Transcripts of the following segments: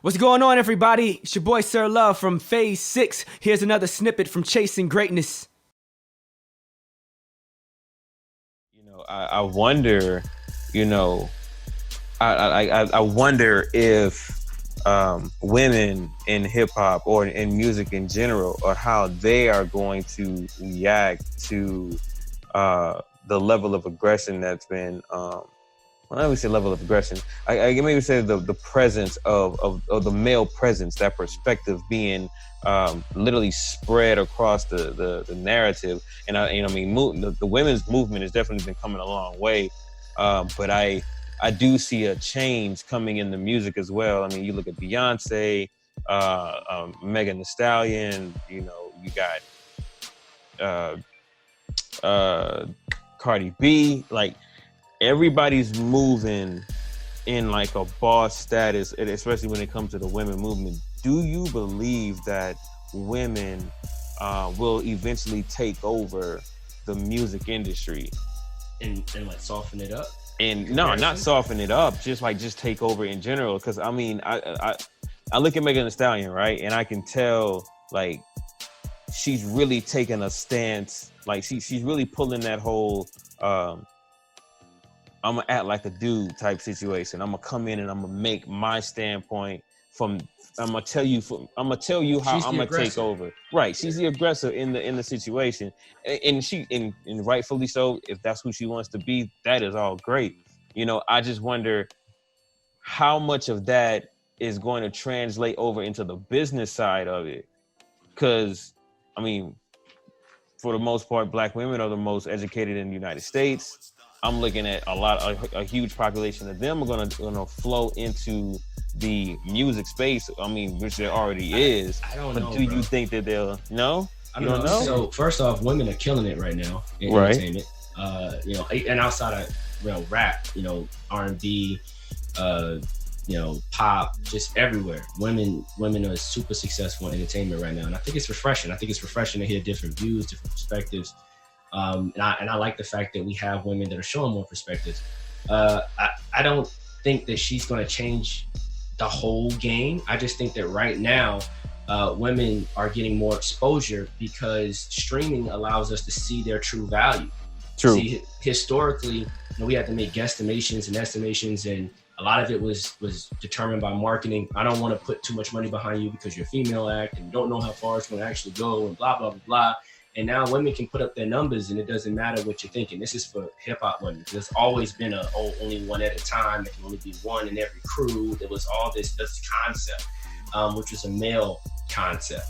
What's going on, everybody? It's your boy Sirr Love from Phase 6. Here's another snippet from Chasing Greatness. I wonder, I wonder if women in hip hop or in music in general, or how they are going to react to the level of aggression that's been. Well, let me say level of aggression. I maybe say the presence of the male presence, that perspective being literally spread across the narrative. And the women's movement has definitely been coming a long way. But I do see a change coming in the music as well. I mean, you look at Beyonce, Megan Thee Stallion. You got Cardi B, like. Everybody's moving in like a boss status, especially when it comes to the women movement. Do you believe that women will eventually take over the music industry and like soften it up? And no, not soften it up, just take over in general. Because I mean, I look at Megan Thee Stallion, right, and I can tell like she's really taking a stance. Like she's really pulling that whole. I'm gonna act like a dude type situation. I'm gonna come in and I'm gonna make my standpoint I'm gonna tell you how I'm gonna take over. Right. She's the aggressor in the situation. And rightfully so. If that's who she wants to be, that is all great. I just wonder how much of that is going to translate over into the business side of it. Cause I mean, for the most part, Black women are the most educated in the United States. I'm looking at a huge population of them are gonna flow into the music space. I mean, which there already is. I don't know. Do you think that they'll? No, I don't know. So first off, women are killing it right now in entertainment. And outside of rap, R&B, pop, just everywhere. Women are super successful in entertainment right now, and I think it's refreshing. I think it's refreshing to hear different views, different perspectives. And I like the fact that we have women that are showing more perspectives. I don't think that she's going to change the whole game. I just think that right now, women are getting more exposure because streaming allows us to see their true value. True. See, historically, we had to make guesstimations and estimations, and a lot of it was determined by marketing. I don't want to put too much money behind you because you're a female act and you don't know how far it's going to actually go, and blah, blah, blah, blah. And now women can put up their numbers and it doesn't matter what you're thinking. This is for hip hop women. There's always been only one at a time. There can only be one in every crew. There was all this concept, which was a male concept.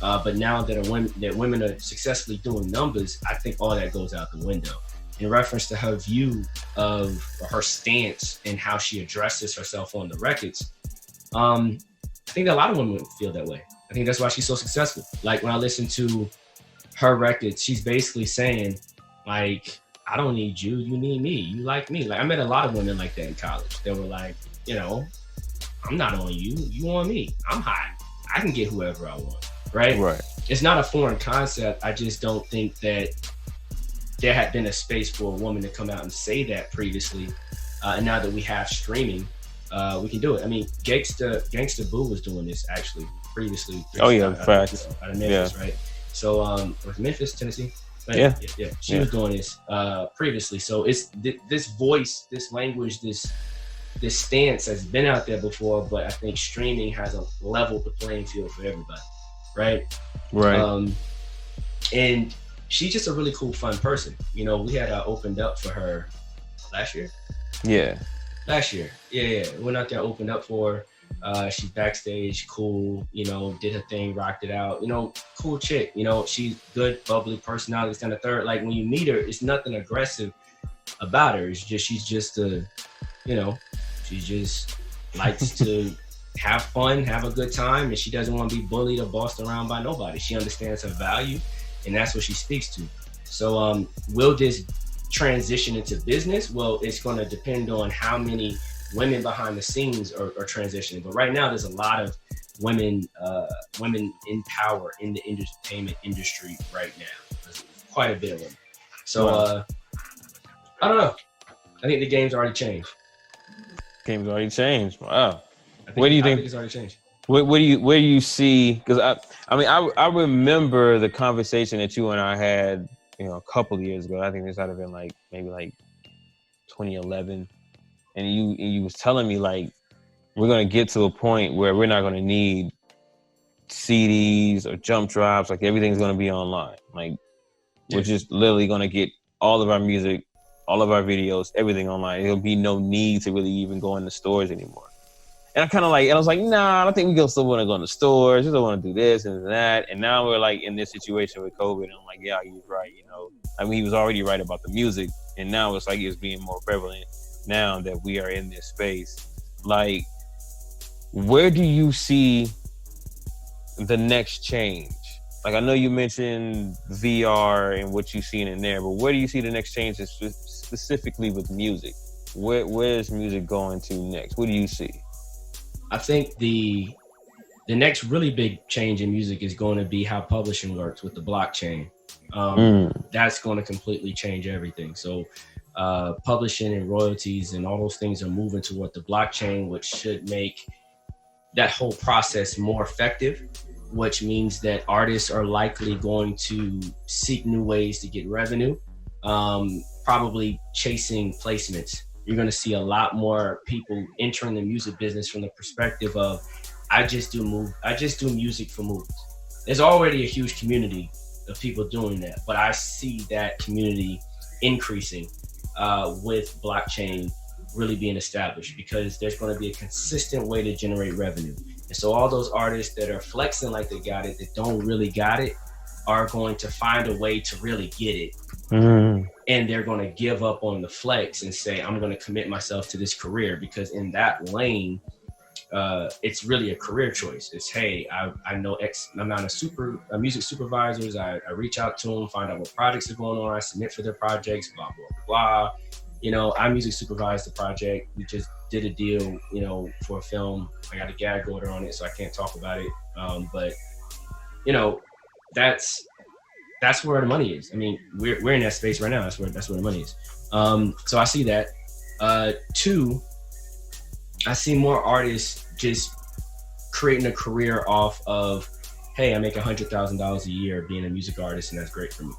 But now that women are successfully doing numbers, I think all that goes out the window. In reference to her view of her stance and how she addresses herself on the records, I think that a lot of women feel that way. I think that's why she's so successful. Like when I listen to her records, she's basically saying, like, I don't need you, you need me, you like me. Like I met a lot of women like that in college. They were like, I'm not on you, you on me. I'm hot. I can get whoever I want, right? Right. It's not a foreign concept. I just don't think that there had been a space for a woman to come out and say that previously. And now that we have streaming, we can do it. I mean, Gangsta Boo was doing this actually previously. Oh yeah, facts. Out of Memphis, right? So, was Memphis, Tennessee? But yeah. She was doing this previously. So it's this voice, this language, this stance has been out there before, but I think streaming has leveled the playing field for everybody, right? Right. And she's just a really cool, fun person. We had opened up for her last year. Yeah. Last year. Yeah. Went out there, opened up for her. She's backstage, cool, did her thing, rocked it out, cool chick, she's good, bubbly personality, this kind of third. Like when you meet her, it's nothing aggressive about her. It's just, she's just she just likes to have fun, have a good time, and she doesn't want to be bullied or bossed around by nobody. She understands her value, and that's what she speaks to. So will this transition into business? Well, it's going to depend on how many women behind the scenes are transitioning. But right now, there's a lot of women in power in the entertainment industry right now. There's quite a bit of women. So I don't know. I think the game's already changed. Game's already changed. Wow. Where do you think? I think it's already changed. Where do you see? Because I remember the conversation that you and I had, a couple of years ago. I think this might have been maybe 2011, and you was telling me we're gonna get to a point where we're not gonna need CDs or jump drives. Everything's gonna be online. We're just literally gonna get all of our music, all of our videos, everything online. There'll be no need to really even go in the stores anymore. And I was like, nah, I don't think we still want to go in the stores. We still want to do this and that. And now we're in this situation with COVID. And I'm like, yeah, he was right. He was already right about the music. And now it's it's being more prevalent now that we are in this space. Where do you see the next change? I know you mentioned VR and what you've seen in there, but where do you see the next change specifically with music? Where is music going to next? What do you see? I think the next really big change in music is going to be how publishing works with the blockchain. That's going to completely change everything. So publishing and royalties and all those things are moving toward the blockchain, which should make that whole process more effective, which means that artists are likely going to seek new ways to get revenue, probably chasing placements. You're going to see a lot more people entering the music business from the perspective of, I just do music for movies. There's already a huge community of people doing that, but I see that community increasing with blockchain really being established, because there's going to be a consistent way to generate revenue. And so all those artists that are flexing like they got it, that don't really got it, are going to find a way to really get it. And they're going to give up on the flex and say, I'm going to commit myself to this career, because in that lane, it's really a career choice. It's, hey, I know X amount of music supervisors. I reach out to them, find out what projects are going on. I submit for their projects, blah, blah, blah. I music supervise the project. We just did a deal, for a film. I got a gag order on it, so I can't talk about it. But that's where the money is. We're in that space right now. That's where the money is. So I see that. Two, I see more artists just creating a career off of, hey, I make $100,000 a year being a music artist, and that's great for me.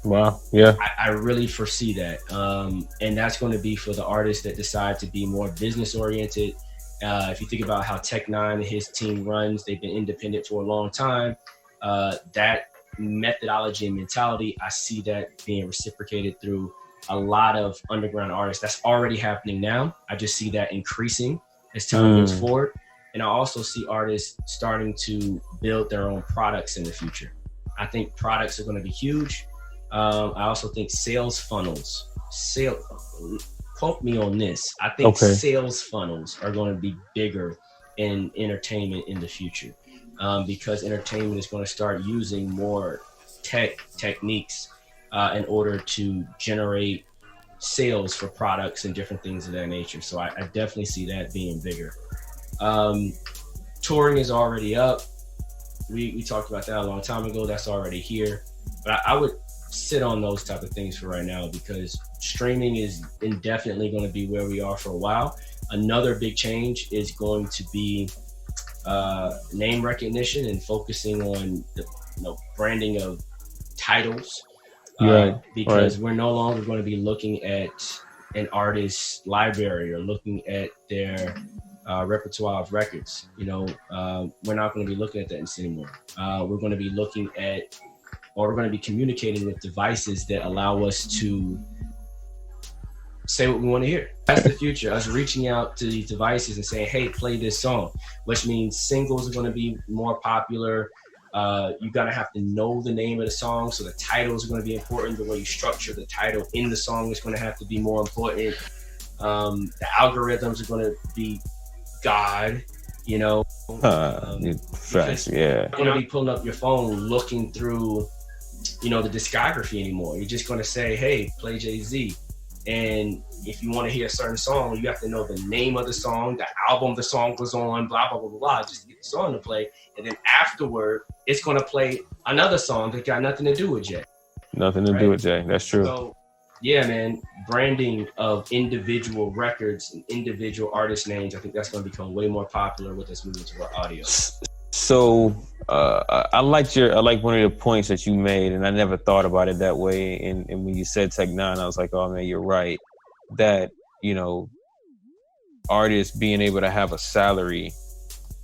Wow. Yeah. I really foresee that. And that's going to be for the artists that decide to be more business oriented. If you think about how Tech9 and his team runs, they've been independent for a long time. That methodology and mentality, I see that being reciprocated through a lot of underground artists. That's already happening now. I just see that increasing as time goes forward. And I also see artists starting to build their own products in the future. I think products are going to be huge. I also think sales funnels, quote me on this. I think sales funnels are going to be bigger in entertainment in the future, because entertainment is going to start using more techniques in order to generate sales for products and different things of that nature. So I definitely see that being bigger. Touring is already up. We talked about that a long time ago. That's already here. But I would sit on those type of things for right now, because streaming is indefinitely going to be where we are for a while. Another big change is going to be name recognition and focusing on the branding of titles. Because we're no longer going to be looking at an artist's library or looking at their repertoire of records. We're not going to be looking at that anymore. We're going to be looking at, or we're going to be communicating with devices that allow us to say what we want to hear. That's the future. Us reaching out to these devices and saying, hey, play this song, which means singles are going to be more popular. You're going to have to know the name of the song. So the titles are going to be important. The way you structure the title in the song is going to have to be more important. The algorithms are going to be God, Facts, yeah. You're going to be pulling up your phone, looking through, the discography anymore. You're just going to say, hey, play Jay-Z. And if you want to hear a certain song, you have to know the name of the song, the album the song was on, blah, blah, blah, blah, blah, just to get the song to play. And then afterward, it's going to play another song that got nothing to do with Jay. Nothing to do with Jay. That's true. So Yeah, man. Branding of individual records and individual artist names. I think that's going to become way more popular with us moving to our audio. So I like one of the points that you made, and I never thought about it that way. And when you said Tech Nine, I was like, oh man, you're right. That, you know, artists being able to have a salary,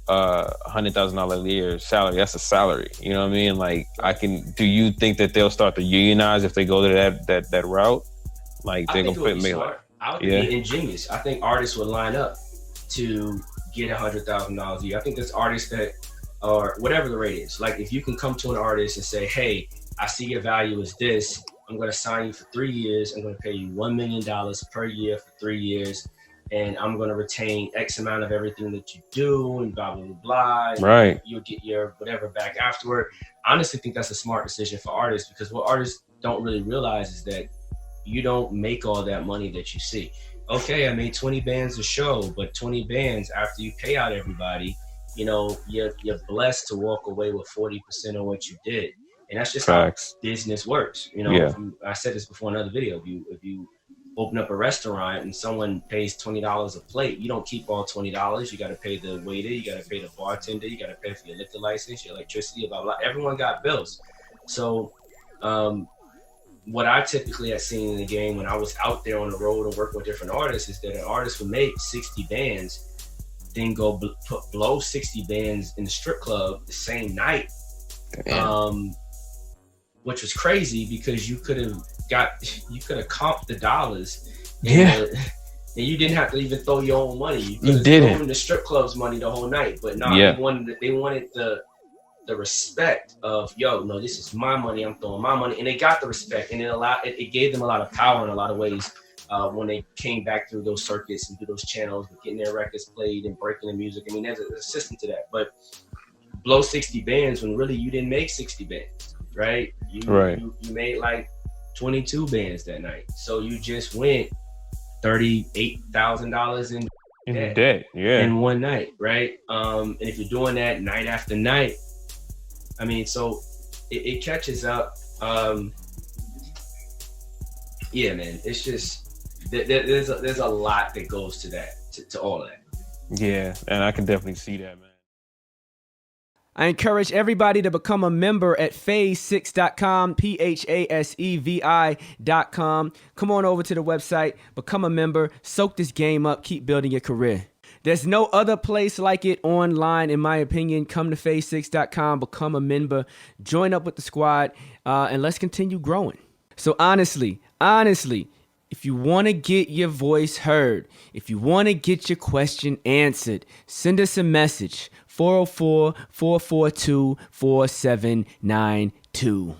$100,000 a year salary, that's a salary. You know what I mean? Like, do you think that they'll start to unionize if they go to that route? Like, they're gonna put me like, I would be ingenious. I think artists would line up to get $100,000 a year. I think there's artists that, or whatever the rate is. Like, if you can come to an artist and say, hey, I see your value is this. I'm going to sign you for 3 years. I'm going to pay you $1 million per year for 3 years. And I'm going to retain X amount of everything that you do and blah, blah, blah, blah. Right. You'll get your whatever back afterward. I honestly think that's a smart decision for artists, because what artists don't really realize is that you don't make all that money that you see. Okay, I made 20 bands a show, but 20 bands after you pay out everybody, you know, you're blessed to walk away with 40% of what you did. And that's just Facts. How business works. You know, I said this before in another video. If you open up a restaurant and someone pays $20 a plate, you don't keep all $20. You got to pay the waiter, you got to pay the bartender, you got to pay for your liquor license, your electricity, blah, blah, blah. Everyone got bills. So what I typically had seen in the game when I was out there on the road and working with different artists is that an artist would make 60 bands, then go blow 60 bands in the strip club the same night. Which was crazy because you could have comped the dollars. And you didn't have to even throw your own money. You didn't throw the strip club's money the whole night. But no, they wanted the respect of, yo, no, this is my money, I'm throwing my money. And they got the respect, and it gave them a lot of power in a lot of ways when they came back through those circuits and through those channels, getting their records played and breaking the music. I mean, there's a system to that. But blow 60 bands when really you didn't make 60 bands, right? You made like 22 bands that night. So you just went $38,000 in debt in one night, right? And if you're doing that night after night, I mean, so it catches up. Yeah, man, it's just there's a lot that goes to that, to all of that. Yeah, and I can definitely see that, man. I encourage everybody to become a member at phase6.com, PHASEVI.com. Come on over to the website, become a member, soak this game up, keep building your career. There's no other place like it online, in my opinion. Come to phase6.com, become a member, join up with the squad, and let's continue growing. So honestly, if you want to get your voice heard, if you want to get your question answered, send us a message, 404-442-4792.